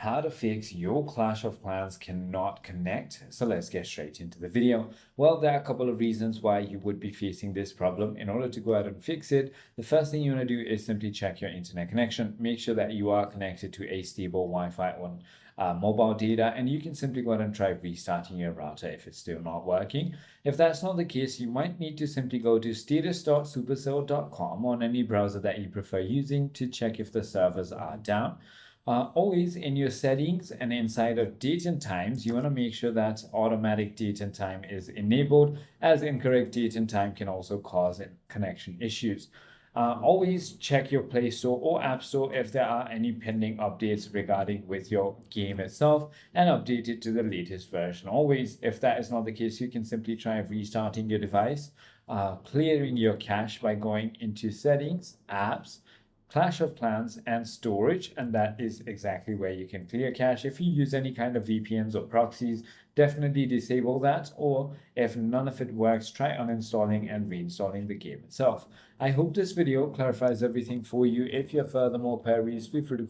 how to fix your Clash of Clans cannot connect. So let's get straight into the video. Well, there are a couple of reasons why you would be facing this problem. In order to go ahead and fix it, the first thing you want to do is simply check your internet connection. Make sure that you are connected to a stable Wi-Fi on mobile data, and you can simply go ahead and try restarting your router if it's still not working. If that's not the case, you might need to simply go to status.supercell.com on any browser that you prefer using to check if the servers are down. Always in your settings and inside of date and times, you want to make sure that automatic date and time is enabled, as incorrect date and time can also cause connection issues. Always check your Play Store or App Store if there are any pending updates regarding with your game itself and update it to the latest version. Always, if that is not the case, you can simply try restarting your device, clearing your cache by going into settings, apps, Clash of Clans, and storage, and that is exactly where you can clear cache. If you use any kind of VPNs or proxies, definitely disable that, or if none of it works, try uninstalling and reinstalling the game itself. I hope this video clarifies everything for you. If you have further more queries, feel free to